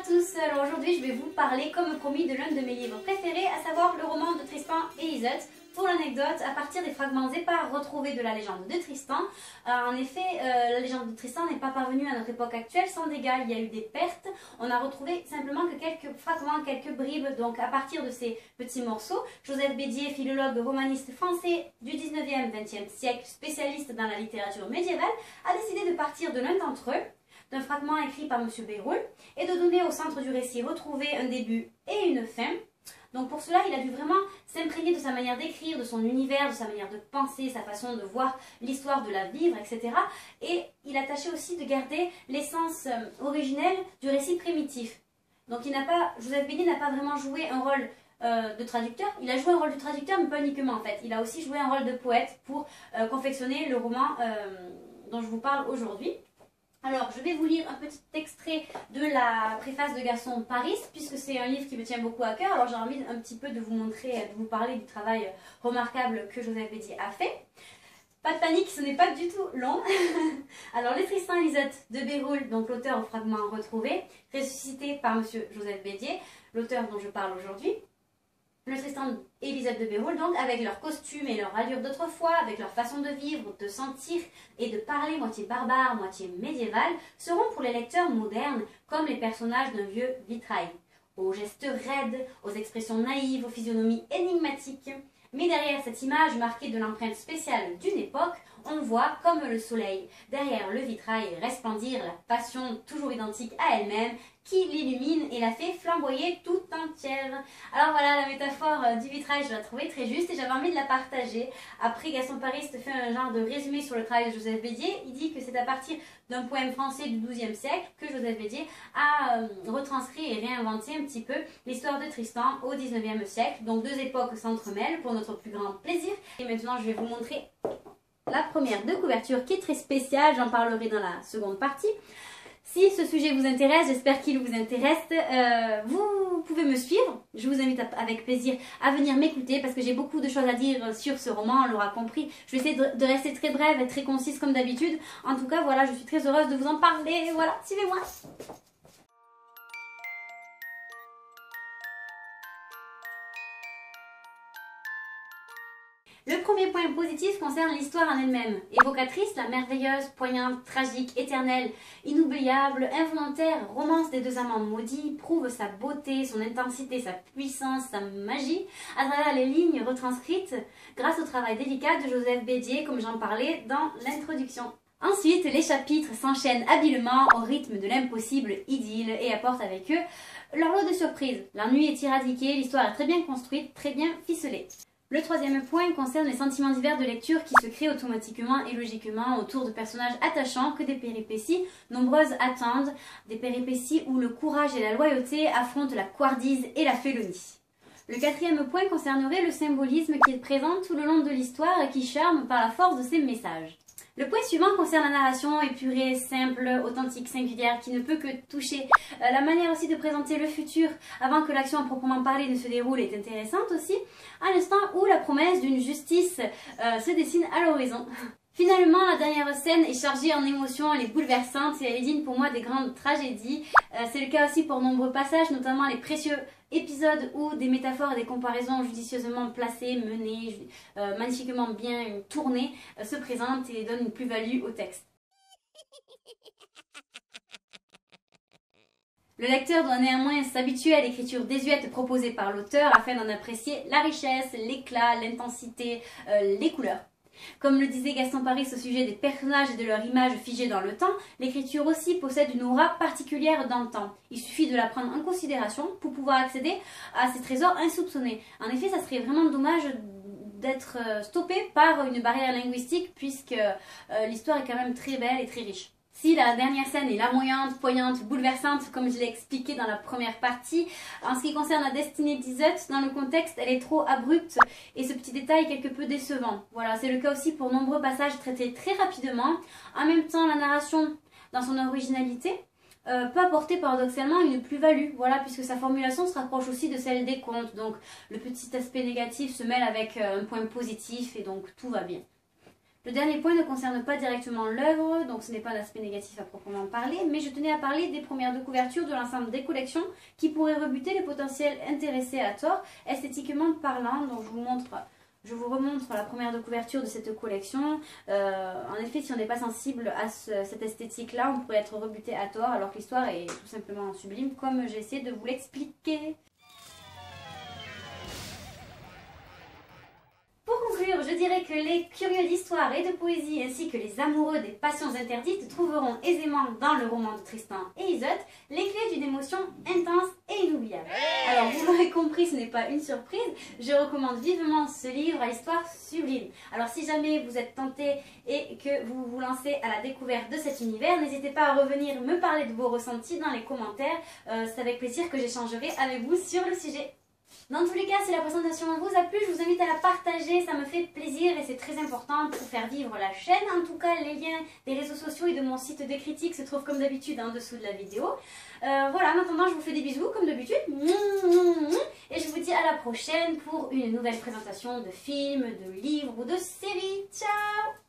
tous, alors aujourd'hui je vais vous parler comme promis de l'un de mes livres préférés, à savoir le roman de Tristan et Iseult. Pour l'anecdote, à partir des fragments épars retrouvés de la légende de Tristan, en effet la légende de Tristan n'est pas parvenue à notre époque actuelle sans dégâts, il y a eu des pertes, on a retrouvé simplement que quelques fragments, quelques bribes, donc à partir de ces petits morceaux, Joseph Bédier, philologue romaniste français du 19e, 20e siècle, spécialiste dans la littérature médiévale, a décidé de partir de l'un d'entre eux, d'un fragment écrit par M. Béroul, et de donner au centre du récit retrouvé un début et une fin. Donc pour cela, il a dû vraiment s'imprégner de sa manière d'écrire, de son univers, de sa manière de penser, sa façon de voir l'histoire, de la vivre, etc. Et il a tâché aussi de garder l'essence originelle du récit primitif. Donc Joseph Bédier n'a pas vraiment joué un rôle de traducteur, il a joué un rôle de traducteur, mais pas uniquement en fait. Il a aussi joué un rôle de poète pour confectionner le roman dont je vous parle aujourd'hui. Alors, je vais vous lire un petit extrait de la préface de Gaston Paris, puisque c'est un livre qui me tient beaucoup à cœur. Alors, j'ai envie un petit peu de vous montrer, de vous parler du travail remarquable que Joseph Bédier a fait. Pas de panique, ce n'est pas du tout long. Alors, les Tristan et Iseult de Béroul, donc l'auteur au fragment retrouvé, ressuscité par M. Joseph Bédier, l'auteur dont je parle aujourd'hui. Le Tristan et Iseult de Béroul, donc, avec leurs costumes et leur allure d'autrefois, avec leur façon de vivre, de sentir et de parler, moitié barbare, moitié médiéval, seront pour les lecteurs modernes comme les personnages d'un vieux vitrail, aux gestes raides, aux expressions naïves, aux physionomies énigmatiques. Mais derrière cette image marquée de l'empreinte spéciale d'une époque, on voit, comme le soleil, derrière le vitrail resplendir la passion toujours identique à elle-même, qui l'illumine et la fait flamboyer tout entière. Alors voilà, la métaphore du vitrail, je la trouvais très juste et j'avais envie de la partager. Après, Gaston Paris fait un genre de résumé sur le travail de Joseph Bédier. Il dit que c'est à partir d'un poème français du XIIe siècle que Joseph Bédier a retranscrit et réinventé un petit peu l'histoire de Tristan au XIXe siècle. Donc deux époques s'entremêlent pour notre plus grand plaisir. Et maintenant, je vais vous montrer la première de couverture qui est très spéciale, j'en parlerai dans la seconde partie. Si ce sujet vous intéresse, j'espère qu'il vous intéresse, vous pouvez me suivre. Je vous invite avec plaisir à venir m'écouter parce que j'ai beaucoup de choses à dire sur ce roman, on l'aura compris. Je vais essayer de rester très brève et très concise comme d'habitude. En tout cas, voilà, je suis très heureuse de vous en parler. Voilà, suivez-moi. Le premier point positif concerne l'histoire en elle-même. Évocatrice, la merveilleuse, poignante, tragique, éternelle, inoubliable, involontaire romance des deux amants maudits prouve sa beauté, son intensité, sa puissance, sa magie à travers les lignes retranscrites grâce au travail délicat de Joseph Bédier, comme j'en parlais dans l'introduction. Ensuite, les chapitres s'enchaînent habilement au rythme de l'impossible idylle et apportent avec eux leur lot de surprises. L'ennui est éradiqué, l'histoire est très bien construite, très bien ficelée. Le troisième point concerne les sentiments divers de lecture qui se créent automatiquement et logiquement autour de personnages attachants que des péripéties nombreuses attendent, des péripéties où le courage et la loyauté affrontent la couardise et la félonie. Le quatrième point concernerait le symbolisme qui est présent tout le long de l'histoire et qui charme par la force de ses messages. Le point suivant concerne la narration épurée, simple, authentique, singulière, qui ne peut que toucher. La manière aussi de présenter le futur avant que l'action à proprement parler ne se déroule est intéressante aussi, à l'instant où la promesse d'une justice se dessine à l'horizon. Finalement, la dernière scène est chargée en émotions, elle est bouleversante et elle est digne pour moi des grandes tragédies. C'est le cas aussi pour nombreux passages, notamment les précieux épisodes où des métaphores et des comparaisons judicieusement placées, menées, magnifiquement bien tournées, se présentent et donnent une plus-value au texte. Le lecteur doit néanmoins s'habituer à l'écriture désuète proposée par l'auteur afin d'en apprécier la richesse, l'éclat, l'intensité, les couleurs. Comme le disait Gaston Paris au sujet des personnages et de leur image figée dans le temps, l'écriture aussi possède une aura particulière dans le temps. Il suffit de la prendre en considération pour pouvoir accéder à ces trésors insoupçonnés. En effet, ça serait vraiment dommage d'être stoppé par une barrière linguistique puisque l'histoire est quand même très belle et très riche. Si la dernière scène est larmoyante, poignante, bouleversante, comme je l'ai expliqué dans la première partie, en ce qui concerne la destinée d'Iseult, dans le contexte, elle est trop abrupte et ce petit détail est quelque peu décevant. Voilà, c'est le cas aussi pour nombreux passages traités très rapidement. En même temps, la narration, dans son originalité, peut apporter paradoxalement une plus-value, voilà, puisque sa formulation se rapproche aussi de celle des contes. Donc le petit aspect négatif se mêle avec un point positif et donc tout va bien. Le dernier point ne concerne pas directement l'œuvre, donc ce n'est pas un aspect négatif à proprement parler, mais je tenais à parler des premières deux couvertures de l'ensemble des collections qui pourraient rebuter les potentiels intéressés à tort, esthétiquement parlant. Donc je vous remontre la première de couverture de cette collection. En effet, si on n'est pas sensible à cette esthétique-là, on pourrait être rebuté à tort, alors que l'histoire est tout simplement sublime, comme j'ai essayé de vous l'expliquer. Pour conclure, je dirais que les curieux d'histoire et de poésie ainsi que les amoureux des passions interdites trouveront aisément dans le roman de Tristan et Iseult les clés d'une émotion intense et inoubliable. Alors vous l'aurez compris, ce n'est pas une surprise, je recommande vivement ce livre à l'histoire sublime. Alors si jamais vous êtes tenté et que vous vous lancez à la découverte de cet univers, n'hésitez pas à revenir me parler de vos ressentis dans les commentaires, c'est avec plaisir que j'échangerai avec vous sur le sujet. Dans tous les cas, si la présentation vous a plu, je vous invite à la partager, ça me fait plaisir et c'est très important pour faire vivre la chaîne. En tout cas, les liens des réseaux sociaux et de mon site de critique se trouvent comme d'habitude en dessous de la vidéo. Voilà, maintenant je vous fais des bisous comme d'habitude. Et je vous dis à la prochaine pour une nouvelle présentation de films, de livres ou de séries. Ciao!